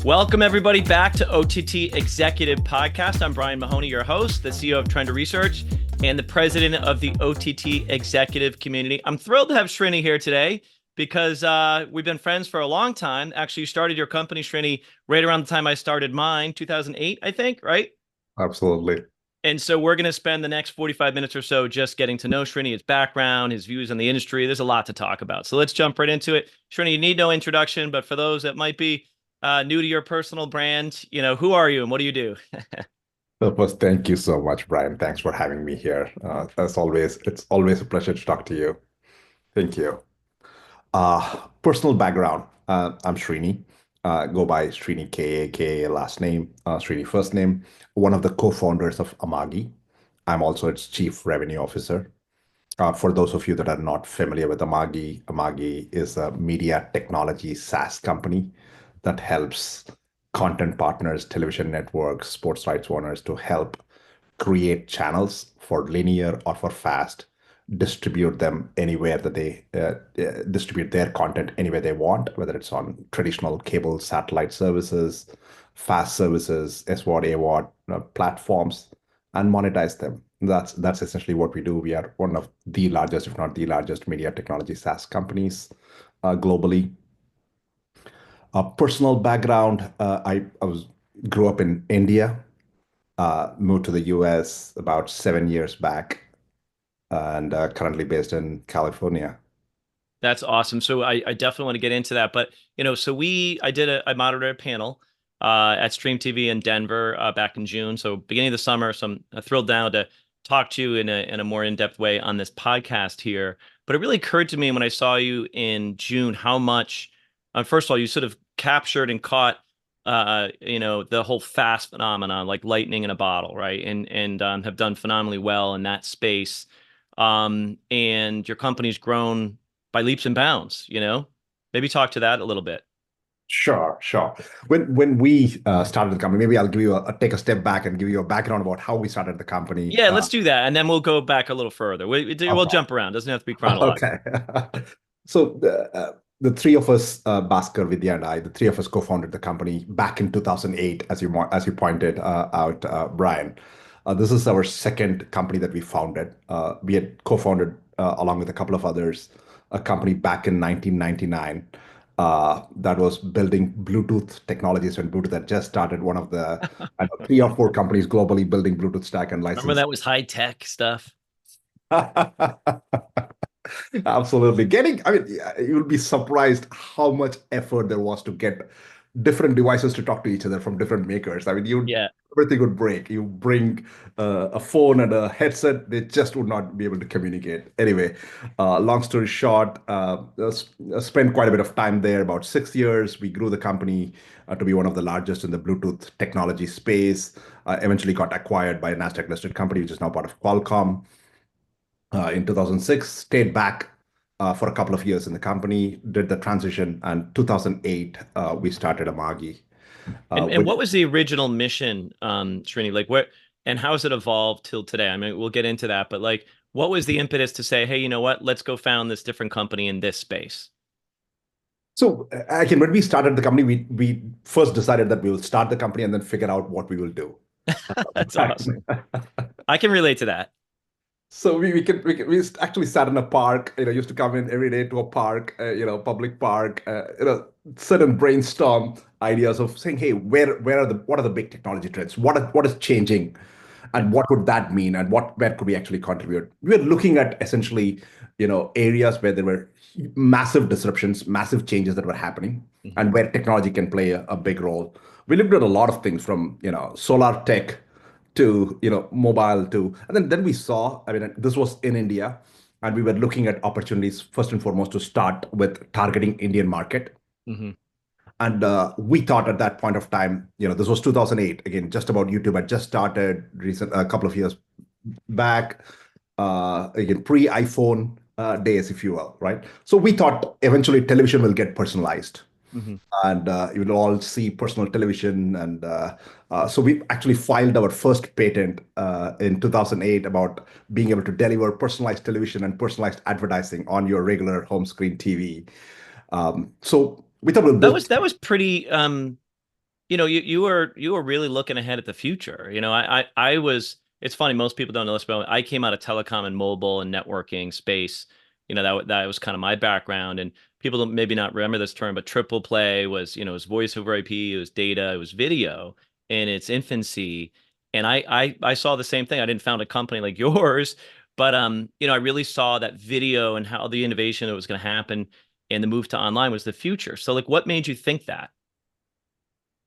Welcome, everybody, back to OTT Executive Podcast. I'm Brian Mahoney, your host, the CEO of Trend Research, and the president of the OTT Executive Community. I'm thrilled to have Srini here today because we've been friends for a long time. Actually, you started your company, Srini, right around the time I started mine, 2008, I think, right? Absolutely. And so we're going to spend the next 45 minutes or so just getting to know Srini, his background, his views on the industry. There's a lot to talk about. So let's jump right into it. Srini, you need no introduction, but for those that might be new to your personal brand, who are you and what do you do? So first, thank you so much, Brian. Thanks for having me here. As always, it's always a pleasure to talk to you. Thank you. Personal background. I'm Srini. Go by Srini K.A. last name, Srini first name. One of the co-founders of Amagi. I'm also its chief revenue officer. For those of you that are not familiar with Amagi, Amagi is a media technology SaaS company that helps content partners, television networks, sports rights owners to help create channels for linear or for fast, distribute them anywhere that they distribute their content anywhere they want, whether it's on traditional cable satellite services, fast services, SVOD, AVOD platforms, and monetize them. That's essentially what we do. We are one of the largest, if not the largest, media technology SaaS companies globally. Personal background: I grew up in India, moved to the US about 7 years back, and currently based in California. That's awesome. So I definitely want to get into that. But, I moderated a panel at Stream TV in Denver back in June. So beginning of the summer. So I'm thrilled now to talk to you in a more in-depth way on this podcast here. But it really occurred to me when I saw you in June, how much, first of all, you sort of captured and caught, the whole fast phenomenon, like lightning in a bottle, right? And have done phenomenally well in that space. And your company's grown by leaps and bounds. Maybe talk to that a little bit. Sure, sure. When we started the company, maybe I'll give you take a step back and give you a background about how we started the company. Yeah, let's do that. And then we'll go back a little further. We'll Okay. jump around. Doesn't have to be chronological. Okay. So the three of us, Bhaskar, Vidya, and I, the three of us co-founded the company back in 2008, as you pointed out, Brian. This is our second company that we founded. We had co-founded along with a couple of others a company back in 1999 that was building Bluetooth technologies when Bluetooth had just started. One of the three or four companies globally building Bluetooth stack and Remember license. that was high tech stuff. Absolutely. I mean, you'll be surprised how much effort there was to get different devices to talk to each other from different makers. I mean, Yeah. everything would break. You bring a phone and a headset, they just would not be able to communicate. Anyway, long story short, spent quite a bit of time there, about 6 years. We grew the company to be one of the largest in the Bluetooth technology space. Eventually got acquired by a Nasdaq listed company, which is now part of Qualcomm in 2006, stayed back for a couple of years in the company, did the transition, and 2008 we started Amagi. And what was the original mission, Srini? Like what and how has it evolved till today? I mean, we'll get into that, but like what was the impetus to say, hey, you know what? Let's go found this different company in this space. So again, when we started the company, we first decided that we will start the company and then figure out what we will do. That's awesome. I can relate to that. So we actually sat in a park, used to come in every day to a park, public park, sit and brainstorm ideas of saying, hey, what are the big technology trends? What is changing, and what would that mean, and where could we actually contribute? We were looking at essentially, areas where there were massive disruptions, massive changes that were happening, Mhm. and where technology can play a big role. We looked at a lot of things from, solar tech to mobile to and then we saw, I mean, this was in India, and we were looking at opportunities first and foremost to start with targeting Indian market. Mhm. And we thought at that point of time, this was 2008, again, just about YouTube had just started recent a couple of years back, again, pre-iPhone days, if you will, right? So we thought eventually television will get personalized, Mhm. and you will all see personal television. And so we actually filed our first patent in 2008 about being able to deliver personalized television and personalized advertising on your regular home screen TV. So we thought we'll That build. was that was pretty you were really looking ahead at the future. I was. It's funny, most people don't know this, but I came out of telecom and mobile and networking space. That was kind of my background, and people don't maybe not remember this term, but triple play was, it was voice over IP, it was data, it was video in its infancy. And I saw the same thing. I didn't found a company like yours, but I really saw that video and how the innovation that was going to happen and the move to online was the future. So like, what made you think that?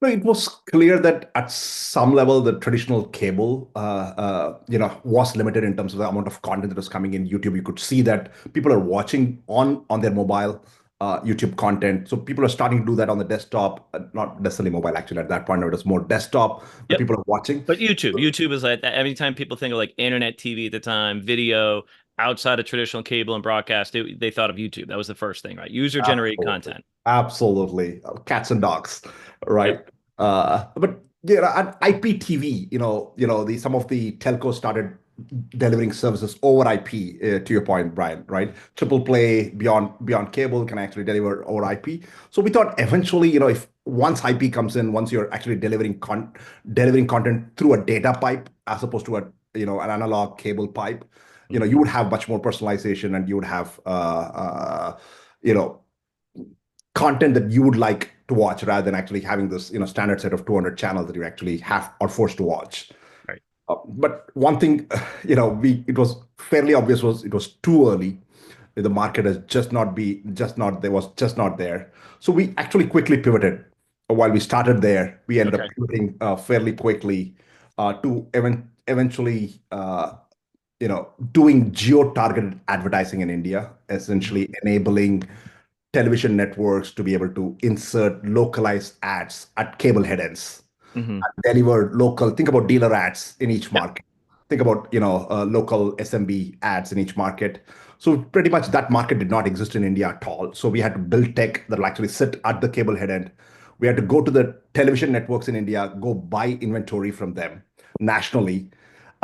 No, it was clear that at some level, the traditional cable, was limited in terms of the amount of content that was coming in YouTube. You could see that people are watching on their mobile YouTube content. So people are starting to do that on the desktop, not necessarily mobile. Actually, at that point, it was more desktop that Yep. people are watching. But YouTube is like every time people think of like internet TV at the time, video outside of traditional cable and broadcast, they thought of YouTube. That was the first thing, right? User generated Absolutely. content. Absolutely. Cats and dogs, right? Yep. But at IPTV, the some of the telcos started delivering services over IP, to your point, Brian, right? Triple play beyond cable can actually deliver over IP. So we thought eventually, if once IP comes in, once you're actually delivering content through a data pipe as opposed to an analog cable pipe, Mhm. you would have much more personalization, and you would have you know content that you would like to watch, rather than actually having this standard set of 200 channels that you actually have are forced to watch. Right. But one thing, we it was fairly obvious, was it was too early. The market has just not there, was just not there. So we actually quickly pivoted. While we started there, we ended up Okay. pivoting fairly quickly to eventually doing geo-targeted advertising in India, Hmm. essentially enabling television networks to be able to insert localized ads at cable head ends, Hmm. deliver local. Think about dealer ads in each Yep. market. Think about local SMB ads in each market. So pretty much that market did not exist in India at all. So we had to build tech that will actually sit at the cable head end. We had to go to the television networks in India, go buy inventory from them nationally,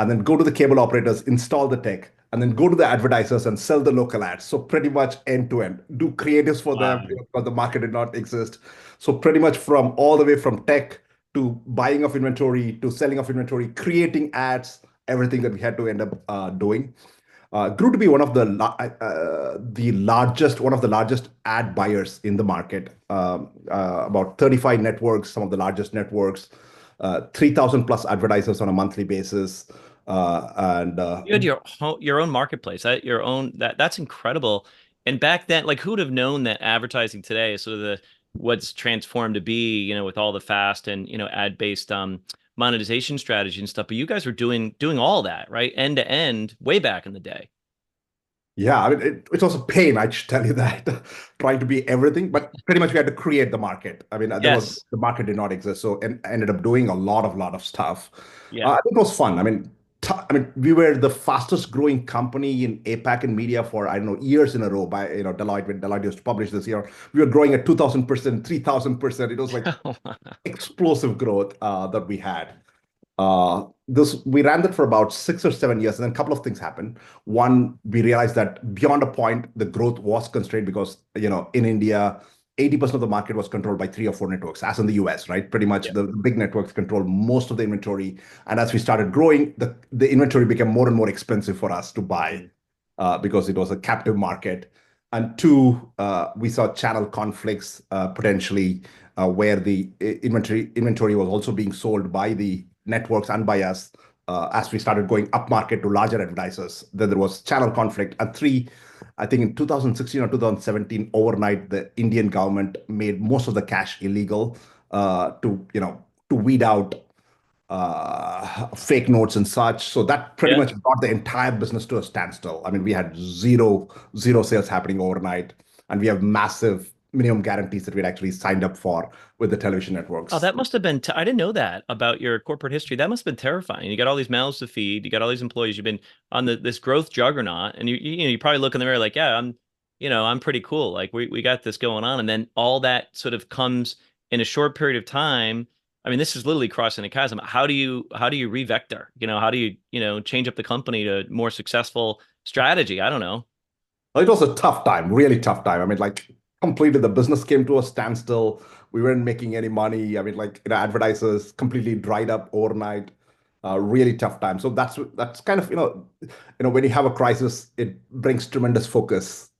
and then go to the cable operators, install the tech, and then go to the advertisers and sell the local ads. So pretty much end to end, do creatives for them, Wow. because the market did not exist. So pretty much from all the way from tech to buying of inventory to selling of inventory, creating ads, everything that we had to end up doing. Grew to be one of the largest ad buyers in the market. About 35 networks, some of the largest networks, 3,000 plus advertisers on a monthly basis, and You had your own marketplace, your own that's incredible. And back then, like who would have known that advertising today is sort of the what's transformed to be, with all the fast and ad-based monetization strategy and stuff. But you guys were doing all that, right? End to end, way back in the day. yeah, I mean, it was a pain, I should tell you that, trying to be everything, but pretty much we had to create the market. I mean, Yes. the market did not exist, so and I ended up doing a lot of stuff. Yeah. It was fun. I mean, we were the fastest growing company in APAC and media for, I don't know, years in a row by, Deloitte. When Deloitte used to publish this year, we were growing at 2,000%, 3,000%. It was like explosive growth that we had. This We ran that for about 6 or 7 years, and then a couple of things happened. One, we realized that beyond a point, the growth was constrained because in India, 80% of the market was controlled by 3 or 4 networks, as in the US, right? Pretty much Yeah. the big networks control most of the inventory. And as we started growing, the inventory became more and more expensive for us to buy Mhm. because it was a captive market. And two, we saw channel conflicts potentially where the inventory was also being sold by the networks and by us as we started going up market to larger advertisers. Then there was channel conflict. And three, I think in 2016 or 2017, overnight, the Indian government made most of the cash illegal to weed out fake notes and such. So that pretty Yeah. much brought the entire business to a standstill. I mean, we had zero sales happening overnight, and we have massive minimum guarantees that we'd actually signed up for with the television Oh, networks. that must have been, I didn't know that about your corporate history. That must have been terrifying. You got all these mouths to feed, you got all these employees, you've been on this growth juggernaut, and you probably look in the mirror like, yeah, I'm pretty cool. Like we got this going on. And then all that sort of comes in a short period of time. I mean, this is literally crossing a chasm. How do you revector? How do you change up the company to more successful strategy? I don't know. It was a tough time, really tough time. I mean, like completely the business came to a standstill. We weren't making any money. I mean, like, advertisers completely dried up overnight. Really tough time. So that's kind of, when you have a crisis, it brings tremendous focus.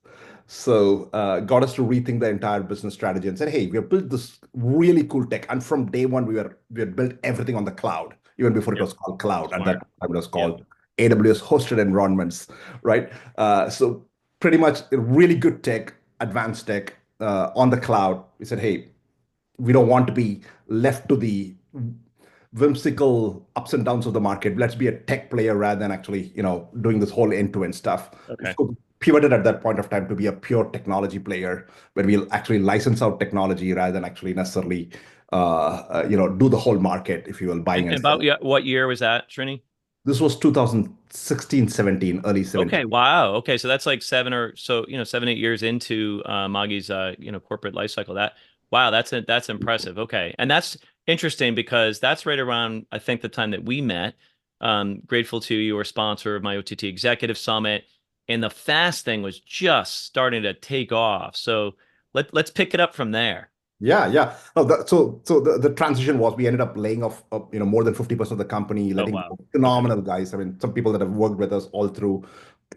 So got us to rethink the entire business strategy and said, hey, we have built this really cool tech. And from day one, we had built everything on the cloud, even before it Yep. was called cloud. At that Smart. time, it was Yep. called AWS hosted environments, right? So pretty much really good tech, advanced tech on the cloud. We said, hey, we don't want to be left to the whimsical ups and downs of the market. Let's be a tech player rather than actually, doing this whole end-to-end stuff. Okay. So pivoted at that point of time to be a pure technology player, where we'll actually license out technology rather than actually necessarily, do the whole market, if you will, buying And and about, selling. yeah, what year was that, Srini? This was 2016, 17, early Okay, 17. wow. Okay, so that's like seven or so, 7, 8 years into Magi's corporate life cycle. Wow, that's impressive. Okay. And that's interesting because that's right around, I think, the time that we met. Grateful to you were sponsor of my OTT Executive Summit, and the fast thing was just starting to take off. So let's pick it up from there. Yeah, yeah. No, so the transition was we ended up laying off, more than 50% of the company, Oh, letting wow. go Okay. phenomenal guys. I mean, some people that have worked with us all through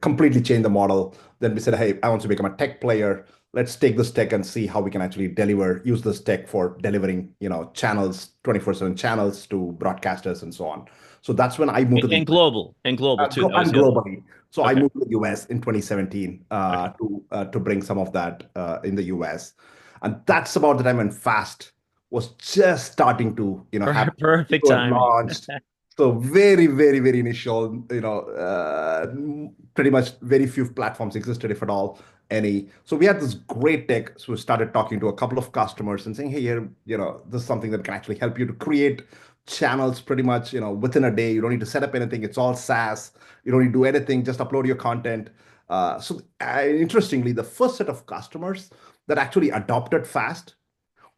completely changed the model. Then we said, hey, I want to become a tech player. Let's take this tech and see how we can actually use this tech for delivering, channels, 24/7 channels to broadcasters and so on. So that's when I moved to the And global too. That was and the other one. globally. So I Okay. moved to the US in 2017 Okay. to bring some of that in the US, and that's about the time when Fast was just starting to happen. It Perfect was timing. launched. So very, very, very initial. Pretty much very few platforms existed, if at all any. So we had this great tech. So we started talking to a couple of customers and saying, hey, here, this is something that can actually help you to create channels pretty much, within a day. You don't need to set up anything. It's all SaaS. You don't need to do anything. Just upload your content. Interestingly, the first set of customers that actually adopted Fast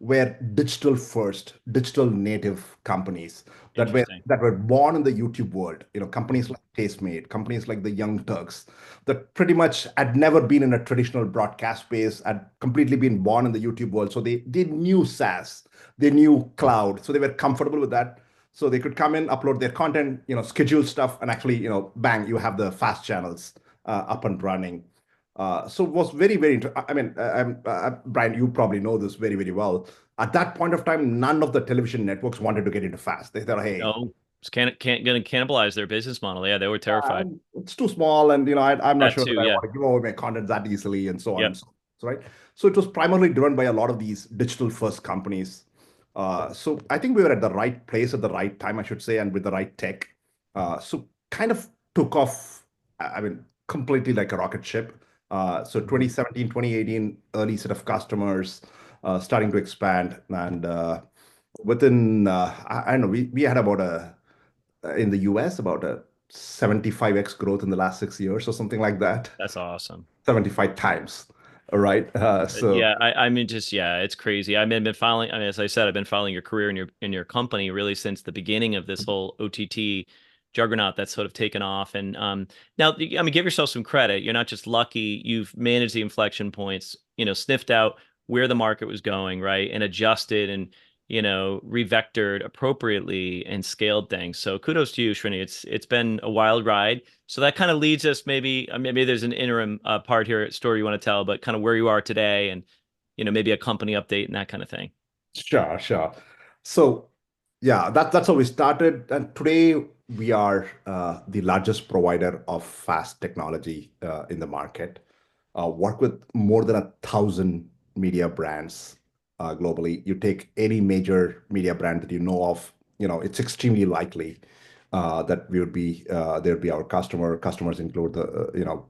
were digital first, digital native companies Interesting. that were born in the YouTube world. Companies Mhm. like Tastemade, companies like the Young Turks, that pretty much had never been in a traditional broadcast space, had completely been born in the YouTube world. So they knew SaaS, they knew cloud, so they were comfortable with that. So they could come in, upload their content, schedule stuff, and actually, bang, you have the fast channels up and running. So it was very, very. I mean, Brian, you probably know this very, very well. At that point of time, none of the television networks wanted to get into fast. They thought, hey, No, it's can't gonna cannibalize their business model. Yeah, they were terrified. it's too small, and I'm not That sure that too. I Yeah. want to give away my content that easily, and so on and Yep. so right. So it was primarily driven by a lot of these digital first companies. So I think we were at the right place at the right time, I should say, and with the right tech. So kind of took off. I mean, completely like a rocket ship. So Mhm. 2017, 2018, early set of customers starting to expand, and within I don't know, we had about a in the US about a 75x growth in the last 6 years or something like that. That's awesome. 75 times. All right. So Yeah, I mean, just yeah, it's crazy. I mean, been following. I mean, as I said, I've been following your career in your company really since the beginning of this whole OTT juggernaut that's sort of taken off. And now, I mean, give yourself some credit. You're not just lucky. You've managed the inflection points. Sniffed out where the market was going, right, and adjusted and revectored appropriately and scaled things. So kudos to you, Srini. It's been a wild ride. So that kind of leads us maybe there's an interim part here story you want to tell, but kind of where you are today and maybe a company update and that kind of thing. sure, sure. So yeah, that's how we started. And today we are the largest provider of fast technology in the market. Work with more than 1,000 media brands globally. You take any major media brand that you know of, it's extremely likely that we would be there would be our customer. Customers include the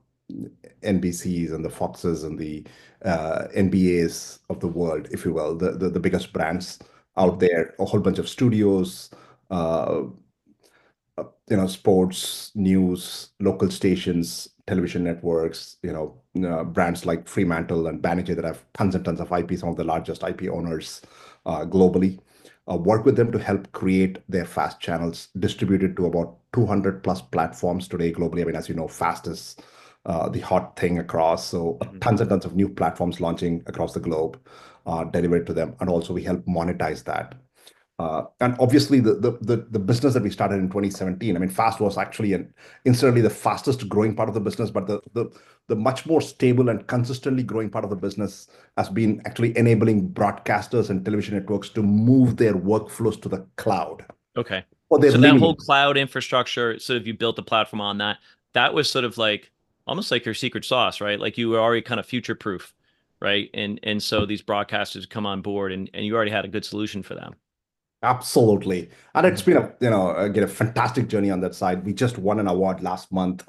NBCs and the Foxes and the NBAs of the world, if you will, the biggest brands out Mhm. there, a whole bunch of studios, uh, sports, news, local stations, television networks, brands like Fremantle and Banijay that have tons and tons of IP, some of the largest IP owners globally. Work with them to help create their fast channels distributed to about 200 plus platforms today globally. I mean, as you know, fast is the hot thing across. So Hmm. tons and tons of new platforms launching across the globe, delivered to them, and also we help monetize that. And obviously, the business that we started in 2017, I mean, Fast was actually instantly the fastest growing part of the business, but the much more stable and consistently growing part of the business has been actually enabling broadcasters and television networks to move their workflows to the cloud Okay. for their So that linear. whole cloud infrastructure, sort of you built the platform on that. That was sort of like almost like your secret sauce, right? Like you were already kind of future proof, right? And so these broadcasters come on board and you already had a good solution for them. Absolutely. And it's Mhm. been again, a fantastic journey on that side. We just won an award last month,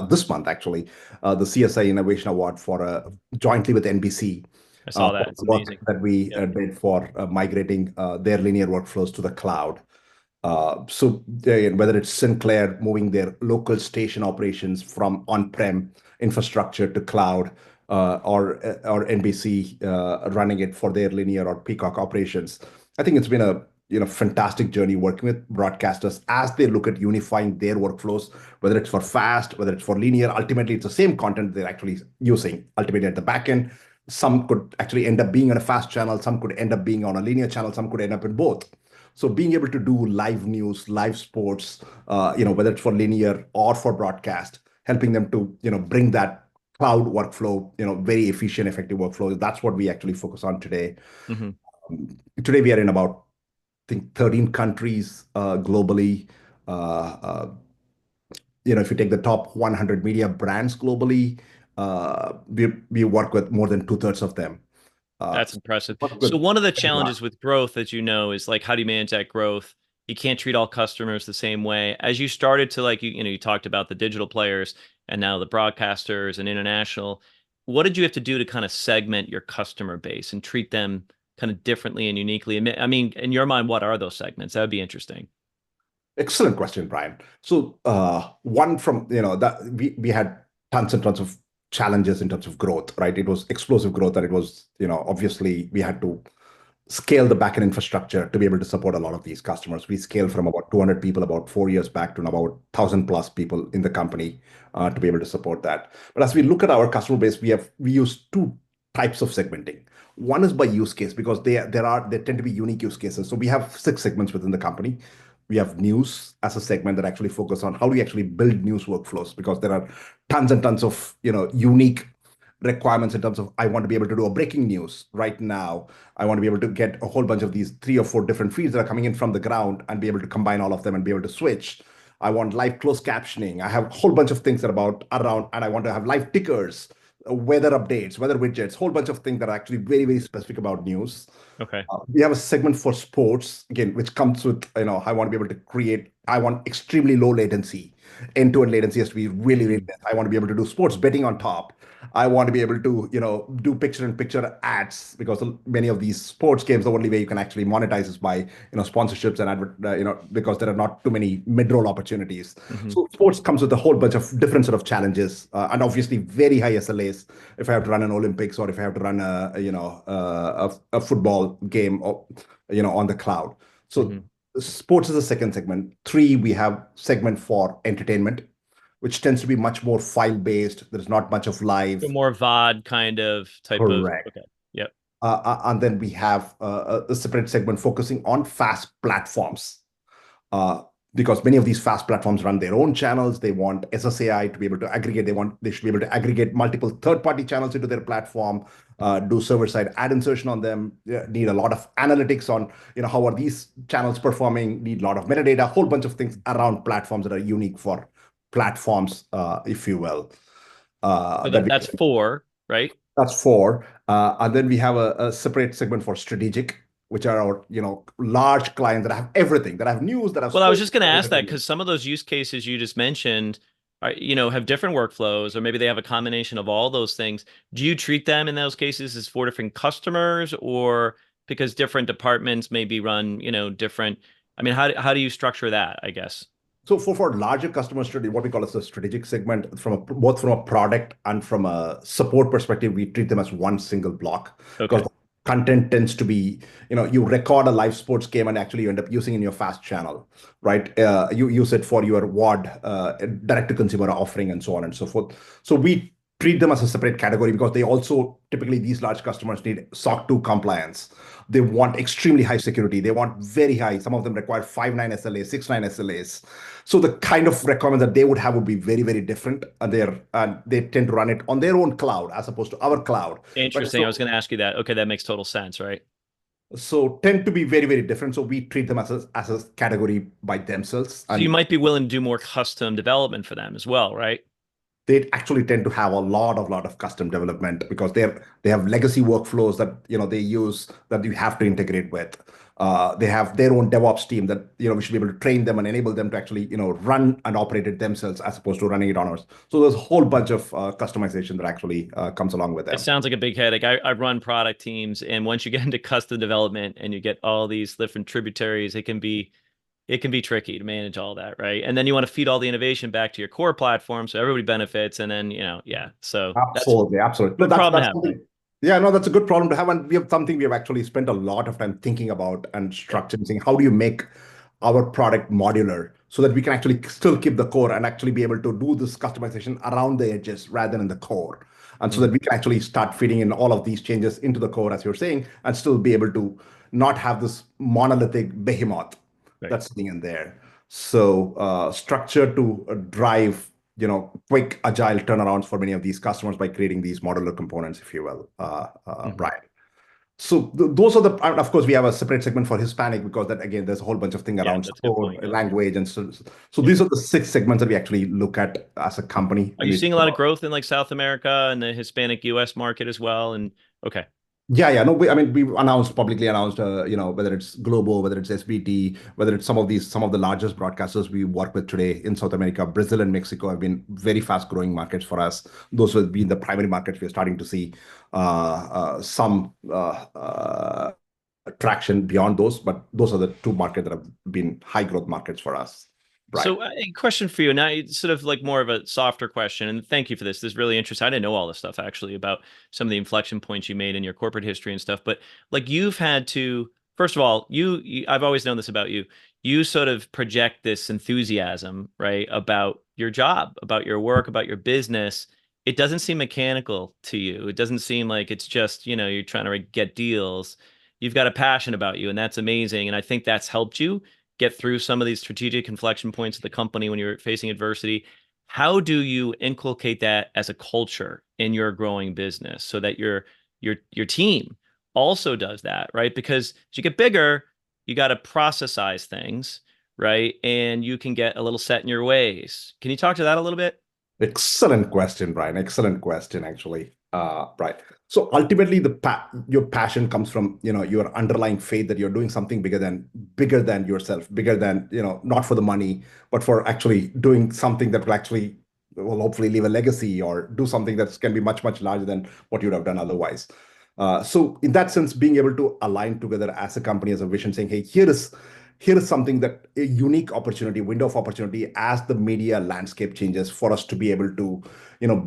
this month actually, the CSI Innovation Award for jointly with NBC, I saw for that. It's the work amazing. that we Yep. did for migrating their linear workflows to the cloud. Whether it's Sinclair moving their local station operations from on-prem infrastructure to cloud, or NBC running it for their linear or Peacock operations, I think it's been a fantastic journey working with broadcasters as they look at unifying their workflows, whether it's for fast, whether it's for linear. Ultimately, it's the same content they're actually using. Ultimately, at the back end, some could actually end up being on a fast channel, some could end up being on a linear channel, some could end up in both. So being able to do live news, live sports, whether it's for linear or for broadcast, helping them to, bring that cloud workflow, very efficient, effective workflow. That's what we actually focus on today. Hmm. Today we are in about, I think, 13 countries globally. Uh, uh, if you take the top 100 media brands globally, we work with more than two-thirds of them. That's So impressive. work So with one of the very large. challenges with growth, as you know, is like how do you manage that growth? You can't treat all customers the same way. As you started to like you talked about the digital players and now the broadcasters and international. What did you have to do to kind of segment your customer base and treat them kind of differently and uniquely? I mean, in your mind, what are those segments? That would be interesting. Excellent question, Brian. So, one from, that we had tons and tons of challenges in terms of growth, right? It was explosive growth, and it was, obviously we had to scale the backend infrastructure to be able to support a lot of these customers. We scaled from about 200 people about 4 years back to about 1,000 plus people in the company, to be able to support that. But as we look at our customer base, we use two types of segmenting. One is by use case, because there tend to be unique use cases. So we have six segments within the company. We have news as a segment that actually focus on how do we actually build news workflows, because there are tons and tons of unique requirements in terms of, I want to be able to do a breaking news right now. I want to be able to get a whole bunch of these three or four different feeds that are coming in from the ground and be able to combine all of them and be able to switch. I want live closed captioning. I have a whole bunch of things that are about around, and I want to have live tickers, weather updates, weather widgets, whole bunch of things that are actually very, very specific about news. Okay. We have a segment for sports, again, which comes with, I want to be able to create, I want extremely low latency. End-to-end latency has to be really, really Mhm. less. I want to be able to do sports betting on top. I want to be able to, do picture-in-picture ads, because many of these sports games, the only way you can actually monetize is by, sponsorships and because there are not too many mid-roll opportunities. Mhm. So sports comes with a whole bunch of different sort of challenges, and obviously very high SLAs. If I have to run an Olympics, or if I have to run a football game, or on the cloud. So Mhm. sports is the second segment. Three, we have segment for entertainment, which tends to be much more file based. There's not much of So live. more VOD kind of type of. Correct. Okay. Yep. And then we have a separate segment focusing on fast platforms, uh, because many of these fast platforms run their own channels. They want SSAI to be able to aggregate. They should be able to aggregate multiple third-party channels into their platform, do server-side ad insertion on them. Need a lot of analytics on how are these channels performing. Need a lot of metadata. A whole bunch of things around platforms that are unique for platforms, if you will. So That we that's four, right? That's four. And then we have a separate segment for strategic, which are our, large clients that have everything, that have news, that have Well, I was sports, just going to that have ask that entertainment. because some of those use cases you just mentioned are, have different workflows, or maybe they have a combination of all those things. Do you treat them in those cases as four different customers, or because different departments maybe run, different? I mean, how do you structure that, I guess? So for larger customers, what we call as a strategic segment, both from a product and from a support perspective, we treat them as one single block, because Okay. content tends to be, you record a live sports game and actually you end up using in your fast channel, right? You use it for your WOD, direct to consumer offering and so on and so forth. So we treat them as a separate category because they also typically these large customers need SOC 2 compliance. They want extremely high security. They want very high. Some of them require 5.9 SLAs, 6.9 SLAs. So the kind of requirements that they would have would be very, very different. And they tend to run it on their own cloud as opposed to our cloud. Right. Interesting. I was going to ask you that. Okay, that makes total sense, right? So tend to be very, very different. So we treat them as a category by themselves. So you And might be willing to do more custom development for them as well, right? they actually tend to have a lot of custom development because they have legacy workflows that they use that you have to integrate with. They have their own DevOps team that we should be able to train them and enable them to actually run and operate it themselves as opposed to running it on ours. So there's a whole bunch of customization that actually comes along with It them. sounds like a big headache. I run product teams, and once you get into custom development and you get all these different tributaries, it can be tricky to manage all that, right? And then you want to feed all the innovation back to your core platform so everybody benefits. And then, yeah. So that's a Absolutely, absolutely. No, good that's problem to that's have, right? something. Yeah, no, that's a good problem to have, and we have something we have actually spent a lot of time thinking about and Yeah. structuring. Saying how do you make our product modular so that we can actually still keep the core and actually be able to do this customization around the edges rather than in the core, and so that Mhm. we can actually start feeding in all of these changes into the core, as you're saying, and still be able to not have this monolithic behemoth Right. that's sitting in there. So structure to drive quick agile turnarounds for many of these customers by creating these modular components, if you will, Mhm. Brian. So those are the, and of course, we have a separate segment for Hispanic because that again, there's a whole bunch of thing Yeah, around that's a good support, point. Yeah. language, and so Yeah. these are the six segments that we actually look at as a company Are when you we seeing think a lot of about. growth in like South America and the Hispanic US market as well? And okay. Yeah, yeah. No, I mean, we've publicly announced, whether it's Globo, whether it's SBT, whether it's some of the largest broadcasters we work with today in South America. Brazil and Mexico have been very fast growing markets for us. Those will be the primary markets. We're starting to see some traction beyond those, but those are the two markets that have been high growth markets for us, Brian. So, a question for you now, it's sort of like more of a softer question, and thank you for this. This is really interesting. I didn't know all this stuff actually about some of the inflection points you made in your corporate history and stuff. But like you've had to, first of all, I've always known this about you. You sort of project this enthusiasm, right, about your job, about your work, about your business. It doesn't seem mechanical to you. It doesn't seem like it's just, you're trying to get deals. You've got a passion about you, and that's amazing. And I think that's helped you get through some of these strategic inflection points of the company when you're facing adversity. How do you inculcate that as a culture in your growing business so that your team also does that, right? Because as you get bigger, you got to processize things, right? And you can get a little set in your ways. Can you talk to that a little bit? Excellent question, Brian. Excellent question, actually. Right. So ultimately, your passion comes from your underlying faith that you're doing something bigger than yourself, bigger than not for the money, but for actually doing something that will actually will hopefully leave a legacy or do something that can be much much larger than what you'd have done otherwise. So in that sense, being able to align together as a company as a vision, saying, "Hey, here is something that a unique opportunity, window of opportunity as the media landscape changes for us to be able to,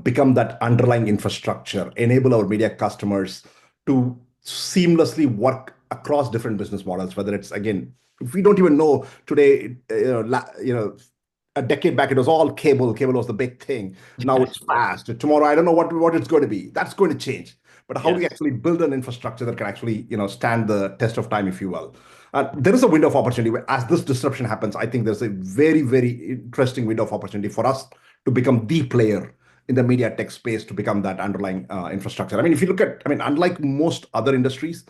become that underlying infrastructure, enable our media customers to seamlessly work across different business models, whether it's again, if we don't even know today, a decade back, it was all cable. Cable was the big thing. Now it's Yep. fast. Tomorrow, I don't know what it's going to be. That's going to change. But how do we Yes. actually build an infrastructure that can actually, stand the test of time, if you will? There is a window of opportunity where, as this disruption happens, I think there's a very, very interesting window of opportunity for us to become the player in the media tech space to become that underlying infrastructure. I mean, if you look at, I mean, unlike most other industries,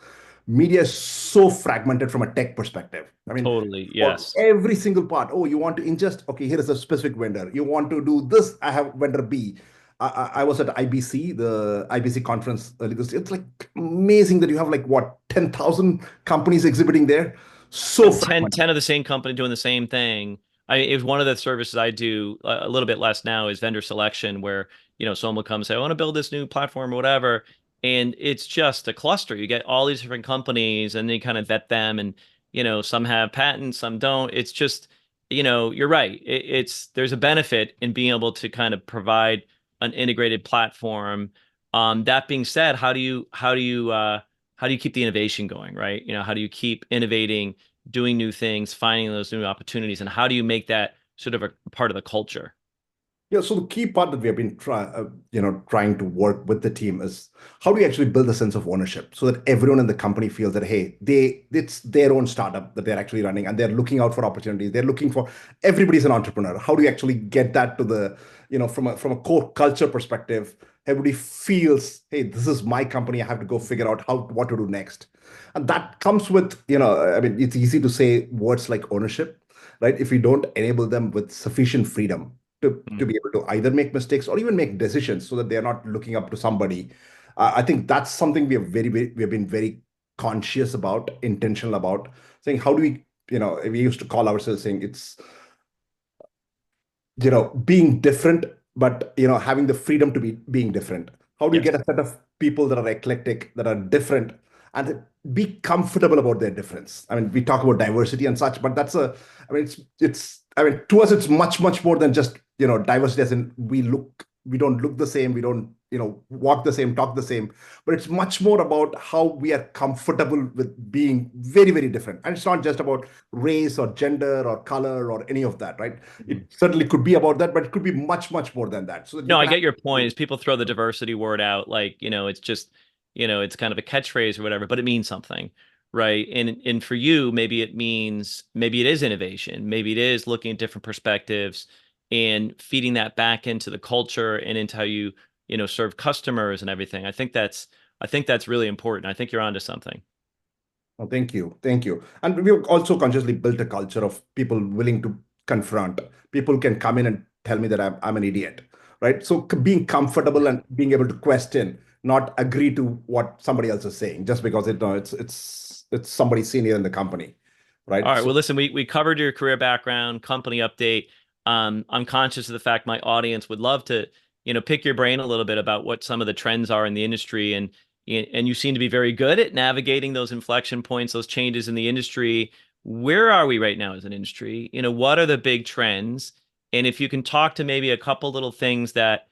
media is so fragmented from a tech perspective. I mean, Totally. for Yes. every single part, oh, you want to ingest, okay, here is a specific vendor. You want to do this, I have vendor B. I was at IBC, the IBC conference earlier this year. It's like amazing that you have like what 10,000 companies exhibiting there. So Yep, 10, fragmented. 10 of the same company doing the same thing. It was one of the services I do a little bit less now is vendor selection, where, someone will come and say, I want to build this new platform or whatever. And it's just a cluster. You get all these different companies and they kind of vet them and, some have patents, some don't. It's just, you're right. There's a benefit in being able to kind of provide an integrated platform. That being said, how do you keep the innovation going, right? How do you keep innovating, doing new things, finding those new opportunities, and how do you make that sort of a part of the culture? Yeah, so the key part that we have been trying to work with the team is how do you actually build a sense of ownership so that everyone in the company feels that hey, it's their own startup that they're actually running and they're looking out for opportunities. They're looking for everybody's an entrepreneur. How do you actually get that to the from a core culture perspective? Everybody feels hey, this is my company. I have to go figure out what to do next, and that comes with I mean, it's easy to say words like ownership, right? If we don't enable them with sufficient freedom to Mm. be able to either make mistakes or even make decisions so that they're not looking up to somebody. I think that's something we have been very conscious about, intentional about saying how do we used to call ourselves saying it's being different, but having the freedom to be being different. How do you Yes. get a set of people that are eclectic, that are different, and be comfortable about their difference? I mean, we talk about diversity and such, but I mean, I mean, to us, it's much more than just diversity. As in, we don't look the same, we don't walk the same, talk the same, but it's much more about how we are comfortable with being very different. And it's not just about race or gender or color or any of that, right? It Mhm. certainly could be about that, but it could be much more than that. So that you No, I can get your point. actually, Is people throw the diversity word out like, it's just, it's kind of a catchphrase or whatever, but it means something, right? And for you, maybe it is innovation. Maybe it is looking at different perspectives and feeding that back into the culture and into how you, serve customers and everything. I think that's really important. I think you're onto something. oh, thank you. And we've also consciously built a culture of people willing to confront. People can come in and tell me that I'm an idiot, right? So being comfortable and being able to question, not agree to what somebody else is saying, just because it's somebody senior in the company, All right? right. So Well, listen, we covered your career background, company update. I'm conscious of the fact my audience would love to, pick your brain a little bit about what some of the trends are in the industry, and you seem to be very good at navigating those inflection points, those changes in the industry. Where are we right now as an industry? What are the big trends? And if you can talk to maybe a couple little things that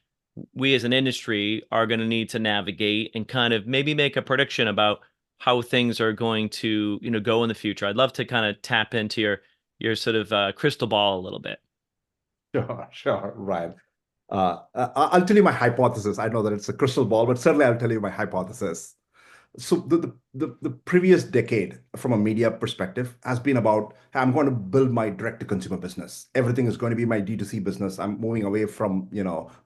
we as an industry are going to need to navigate and kind of maybe make a prediction about how things are going to, go in the future. I'd love to kind of tap into your sort of crystal ball a little bit. sure, right. I'll tell you my hypothesis. I know that it's a crystal ball, but certainly I'll tell you my hypothesis. So the previous decade from a media perspective has been about hey, I'm going to build my direct to consumer business. Everything is going to be my D2C business. I'm moving away from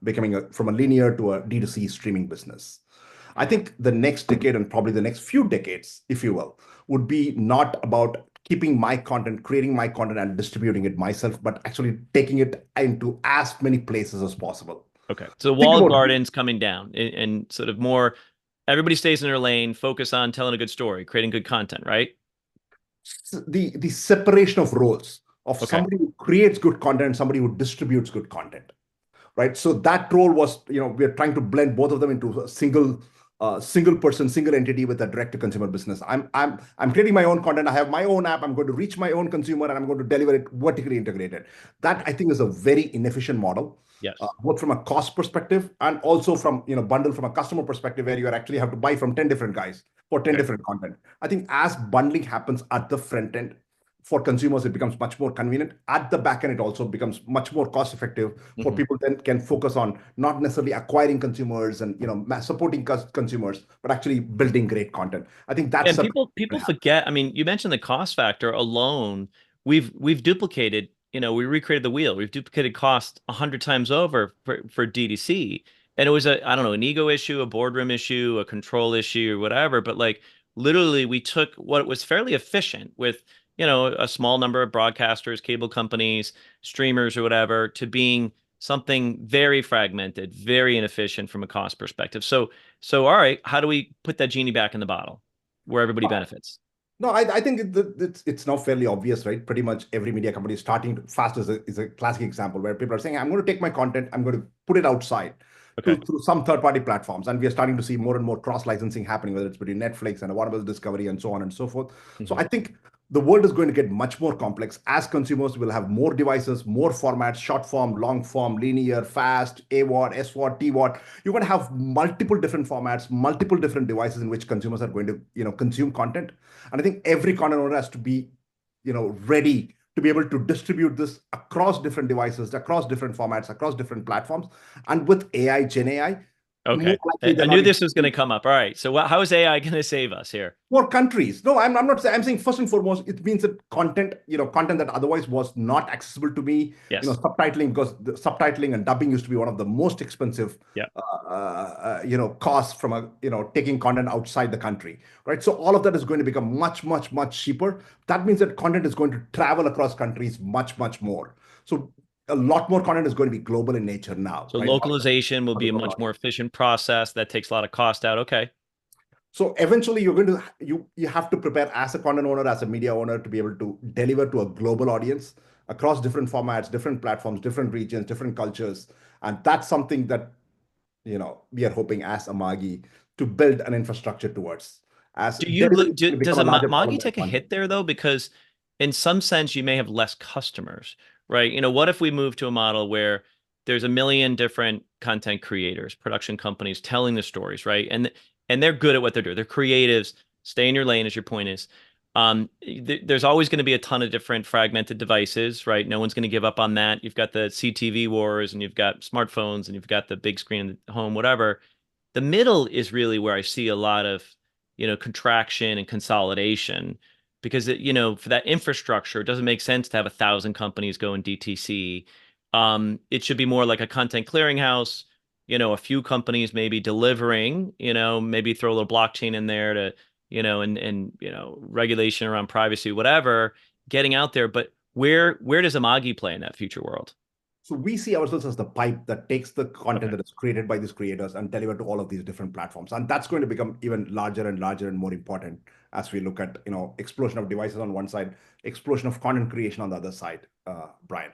becoming from a linear to a D2C streaming business. I think the next decade and probably the next few decades, if you will, would be not about keeping my content, creating my content and distributing it myself, but actually taking it into as many places as possible. Okay. So Think walled about gardens coming down and sort of more everybody stays in their lane, focus on telling a good story, creating good content, right? the separation of roles of Okay. somebody who creates good content and somebody who distributes good content, right? So that role was, we're trying to blend both of them into a single person, single entity with a direct to consumer business. I'm creating my own content. I have my own app. I'm going to reach my own consumer and I'm going to deliver it vertically integrated. That I think is a very inefficient model. Yes. Both from a cost perspective and also from bundle from a customer perspective where you actually have to buy from 10 different guys for 10 Okay. different content. I think as bundling happens at the front end, for consumers, it becomes much more convenient. At the back end, it also becomes much more cost effective for Mhm. people then can focus on not necessarily acquiring consumers and supporting consumers, but actually building great content. I think that's And something people that happen. forget. I mean, you mentioned the cost factor alone. We've duplicated, we recreated the wheel. We've duplicated cost 100 times over for DTC. And it was I don't know, an ego issue, a boardroom issue, a control issue, or whatever. But like literally we took what was fairly efficient with, a small number of broadcasters, cable companies, streamers, or whatever, to being something very fragmented, very inefficient from a cost perspective. So, all right, how do we put that genie back in the bottle where everybody benefits? No, I think it's now fairly obvious, right? Pretty much every media company is starting to, fast is a classic example where people are saying, I'm going to take my content, I'm going to put it outside Okay. through some third-party platforms. And we are starting to see more and more cross-licensing happening, whether it's between Netflix and Warner Bros. Discovery and so on and so forth. So Hmm. I think the world is going to get much more complex as consumers will have more devices, more formats, short form, long form, linear, fast, AWOD, SWOD, TWOD. You're going to have multiple different formats, multiple different devices in which consumers are going to, consume content. And I think every content owner has to be, ready to be able to distribute this across different devices, across different formats, across different platforms. And with AI, Gen AI, more Okay. likely I than not, knew this was going to come up. All right. So how is AI going to save us here? for countries. No, I'm not saying, I'm saying first and foremost, it means that content, content that otherwise was not accessible to me, Yes. subtitling, because the subtitling and dubbing used to be one of the most expensive, Yeah. costs from taking content outside the country, right? So all of that is going to become much, much, much cheaper. That means that content is going to travel across countries much, much more. So a lot more content is going to be global in nature now, So right? localization will For the be a global much more audience. efficient process that takes a lot of cost out. Okay. So eventually you're going to you have to prepare as a content owner, as a media owner, to be able to deliver to a global audience across different formats, different platforms, different regions, different cultures. And that's something that we are hoping as Amagi to build an infrastructure towards. As delivery is going to Does become a a larger Amagi problem than take a content. hit there though? Because in some sense you may have less customers, right? What if we move to a model where there's a million different content creators, production companies telling the stories, right? And they're good at what they're doing. They're creatives. Stay in your lane, as your point is. There's always going to be a ton of different fragmented devices, right? No one's going to give up on that. You've got the CTV wars, and you've got smartphones, and you've got the big screen in the home, whatever. The middle is really where I see a lot of, contraction and consolidation because for that infrastructure, it doesn't make sense to have 1,000 companies going DTC. It should be more like a content clearinghouse, a few companies maybe delivering, maybe throw a little blockchain in there to, and regulation around privacy, whatever, getting out there. But where does Amagi play in that future world? So we see ourselves as the pipe that takes the content Okay. that is created by these creators and deliver to all of these different platforms. And that's going to become even larger and larger and more important as we look at, explosion of devices on one side, explosion of content creation on the other side, Brian.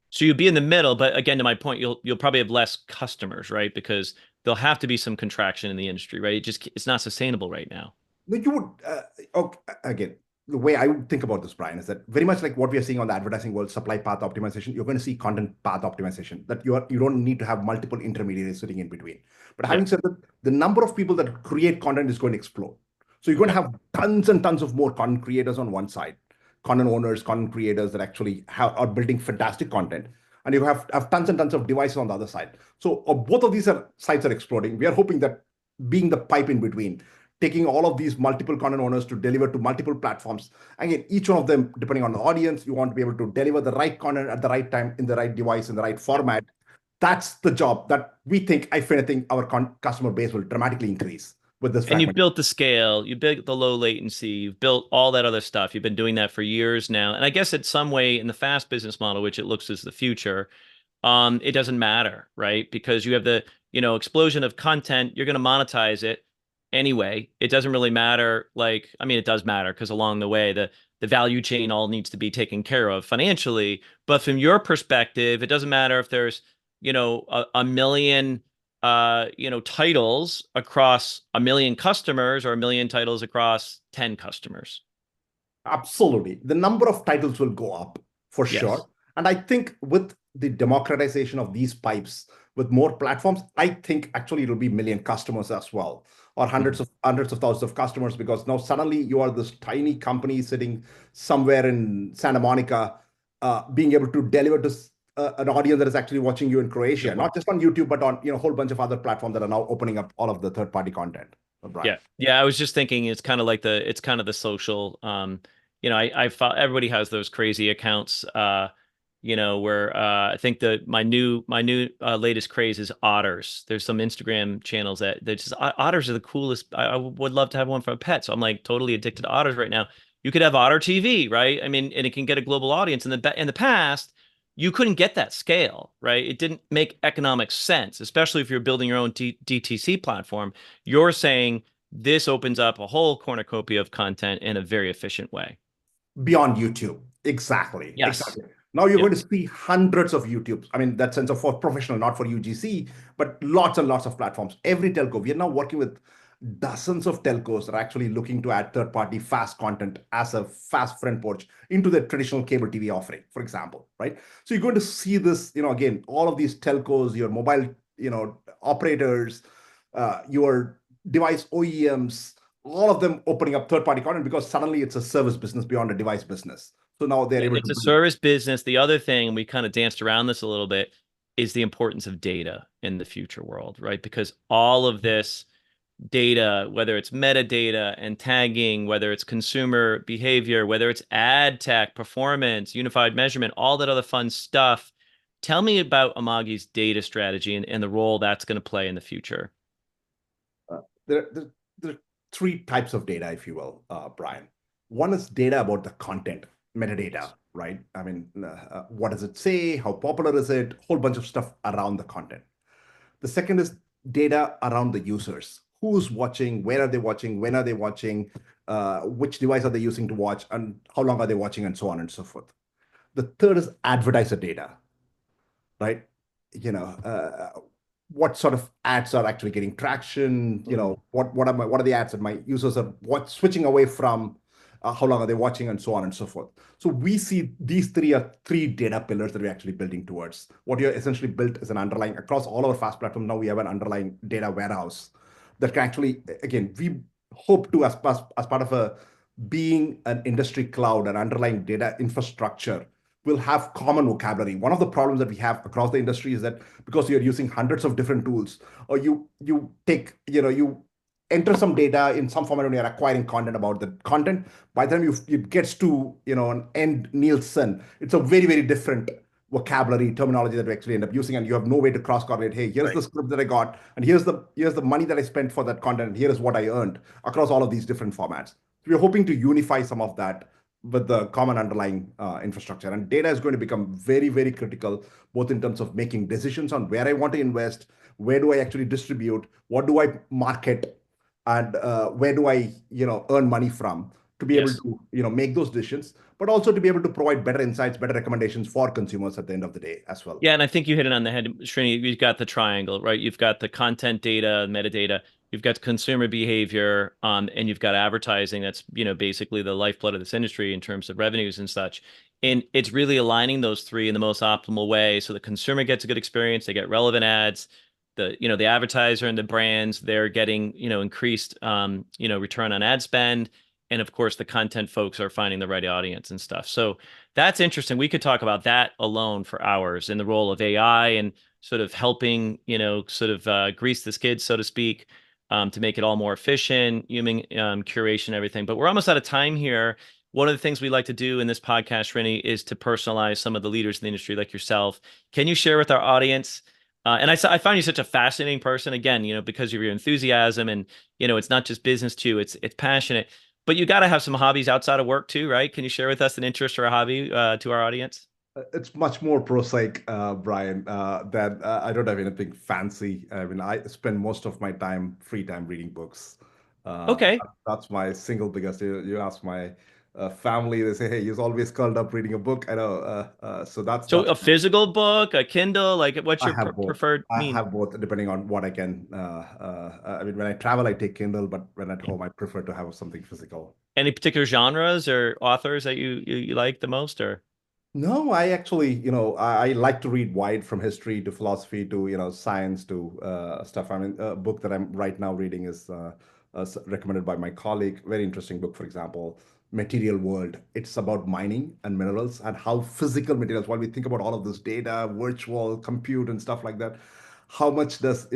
So you'll be in the middle, but again, to my point, you'll probably have less customers, right? Because there'll have to be some contraction in the industry, right? It's not sustainable right now. No, you would, okay, again, the way I would think about this, Brian, is that very much like what we are seeing on the advertising world, supply path optimization, you're going to see content path optimization, that you don't need to have multiple intermediaries sitting in between. But Yeah. having said that, the number of people that create content is going to explode. So you're going to Okay. have tons and tons of more content creators on one side, content owners, content creators that actually are building fantastic content. And you have tons and tons of devices on the other side. So both of these sides are exploding. We are hoping that being the pipe in between, taking all of these multiple content owners to deliver to multiple platforms. Again, each one of them, depending on the audience, you want to be able to deliver the right content at the right time, in the right device, in the right Yeah. format. That's the job that we think, if anything, our customer base will dramatically increase with this And you've fragment. built the scale, you built the low latency, you've built all that other stuff. You've been doing that for years now. And I guess in some way in the fast business model, which it looks as the future, it doesn't matter, right? Because you have the, explosion of content, you're going to monetize it anyway. It doesn't really matter. Like, I mean, it does matter because along the way, the value chain all needs to be taken care of financially. But from your perspective, it doesn't matter if there's, a million, titles across a million customers or a million titles across 10 customers. Absolutely. The number of titles will go up for Yes. sure. And I think with the democratization of these pipes, with more platforms, I think actually it'll be million customers as well, or Mhm. hundreds of thousands of customers, because now suddenly you are this tiny company sitting somewhere in Santa Monica, being able to deliver to an audience that is actually watching you in Good Croatia, point. not just on YouTube, but on a whole bunch of other platforms that are now opening up all of the third-party content. Brian. Yeah. Yeah. I was just thinking it's kind of the social, I thought everybody has those crazy accounts, where I think my new latest craze is otters. There's some Instagram channels that just otters are the coolest. I would love to have one for a pet. So I'm like totally addicted to otters right now. You could have Otter TV, right? I mean, and it can get a global audience. In the past, you couldn't get that scale, right? It didn't make economic sense, especially if you're building your own DTC platform. You're saying this opens up a whole cornucopia of content in a very efficient way. Beyond YouTube. Exactly. Yes. Exactly. Now you're Yeah. going to see hundreds of YouTubes. I mean, that sense of for professional, not for UGC, but lots and lots of platforms. Every telco. We are now working with dozens of telcos are actually looking to add third-party fast content as a fast front porch into their traditional cable TV offering, for example, right? So you're going to see this, again, all of these telcos, your mobile, operators, your device OEMs, all of them opening up third-party content because suddenly it's a service business beyond a device business. So now they're able to It's a build. service business. The other thing, we kind of danced around this a little bit, is the importance of data in the future world, right? Because all of this data, whether it's metadata and tagging, whether it's consumer behavior, whether it's ad tech, performance, unified measurement, all that other fun stuff. Tell me about Amagi's data strategy and the role that's going to play in the future. Uh, there are three types of data, if you will, Brian. One is data about the content, metadata, right? I mean, what does it say? How popular is it? Whole bunch of stuff around the content. The second is data around the users. Who's watching? Where are they watching? When are they watching? Which device are they using to watch? And how long are they watching? And so on and so forth. The third is advertiser data, right? You know, what sort of ads are actually getting traction? What are the ads that my users are switching away from? How long are they watching, and so on and so forth. So we see these three are three data pillars that we're actually building towards. What you're essentially built is an underlying across all our fast platform. Now we have an underlying data warehouse that can actually, again, we hope to as part of a being an industry cloud, an underlying data infrastructure will have common vocabulary. One of the problems that we have across the industry is that because you're using hundreds of different tools, or you enter some data in some format when you're acquiring content about the content. By the time it gets to an end Nielsen, it's a very, very different vocabulary terminology that we actually end up using, and you have no way to cross correlate. Hey, here's Right. the script that I got, and here's the money that I spent for that content, and here is what I earned across all of these different formats. So we're hoping to unify some of that with the common underlying infrastructure. And data is going to become very, very critical, both in terms of making decisions on where I want to invest, where do I actually distribute, what do I market, and where do I, earn money from to be able Yes. to, make those decisions, but also to be able to provide better insights, better recommendations for consumers at the end of the day as well. Yeah, and I think you hit it on the head, Srini. You've got the triangle, right? You've got the content data, metadata, you've got consumer behavior, and you've got advertising. That's, basically the lifeblood of this industry in terms of revenues and such. And it's really aligning those three in the most optimal way so the consumer gets a good experience, they get relevant ads, the advertiser and the brands, they're getting, increased, return on ad spend. And of course, the content folks are finding the right audience and stuff. So that's interesting. We could talk about that alone for hours in the role of AI and sort of helping, sort of grease the skids, so to speak, to make it all more efficient, human curation, everything. But we're almost out of time here. One of the things we like to do in this podcast, Srini, is to personalize some of the leaders in the industry like yourself. Can you share with our audience? And I find you such a fascinating person, again, because of your enthusiasm and, it's not just business too, it's passionate. But you got to have some hobbies outside of work too, right? Can you share with us an interest or a hobby to our audience? It's much more prosaic, Brian, that I don't have anything fancy. I mean, I spend most of my free time reading books. Okay. That's my single biggest. You ask my family, they say, "Hey, he's always curled up reading a book." I know. So that's So that's. a physical book, a Kindle, like what's I your have both. preferred I mean? have both, depending on what I can. I mean, when I travel, I take Kindle, but when at home, I prefer to have something physical. Any particular genres or authors that you like the most or? No, I actually, I like to read wide from history to philosophy to, science to stuff. I mean, a book that I'm right now reading is recommended by my colleague. Very interesting book, for example, Material World. It's about mining and minerals and how physical materials, while we think about all of this data, virtual compute and stuff like that, how much does,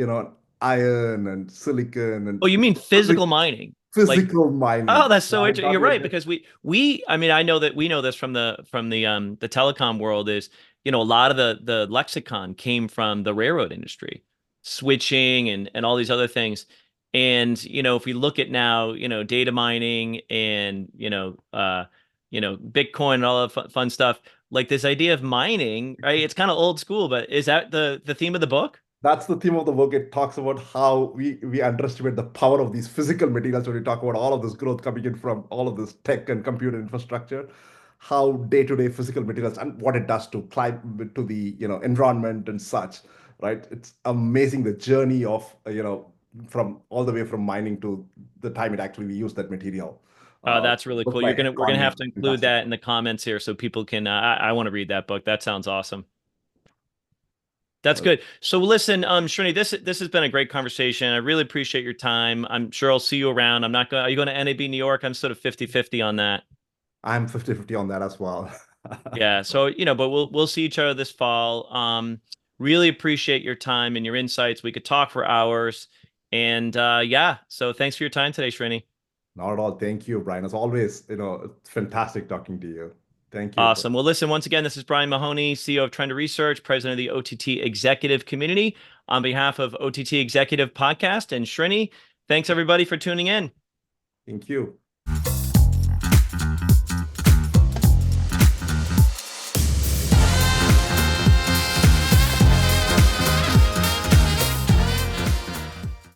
iron and silicon Oh, and you mean physical mining? Like, physical oh, mining. that's so I interesting. got You're you. right because I mean, I know that we know this from the telecom world is, a lot of the lexicon came from the railroad industry, switching and all these other things. And, if we look at now, data mining and, Bitcoin and all the fun stuff, like this idea of mining, right? It's kind of old school, but is that the theme of the book? That's the theme of the book. It talks about how we underestimate the power of these physical materials when we talk about all of this growth coming in from all of this tech and computer infrastructure, how day-to-day physical materials and what it does to climate to the environment and such, right? It's amazing the journey of from all the way from mining to the time it actually we use that material. That's really Book cool. by We're gonna have Conway, to include fantastic that in book. the comments here so people can. I want to read that book. That sounds awesome. That's Uh, good. So listen, Srini, this has been a great conversation. I really appreciate your time. I'm sure I'll see you around. I'm not going. Are you going to NAB New York? I'm sort of 50-50 on that. I'm 50-50 on that as well. Yeah. So, but we'll see each other this fall. Really appreciate your time and your insights. We could talk for hours. And yeah, so thanks for your time today, Srini. Not at all. Thank you, Brian. As always, it's fantastic talking to you. Thank you. Awesome. Well, listen, once again, this is Brian Mahoney, CEO of Trend Research, president of the OTT Executive Community. On behalf of OTT Executive Podcast and Srini, thanks everybody for tuning in. Thank you.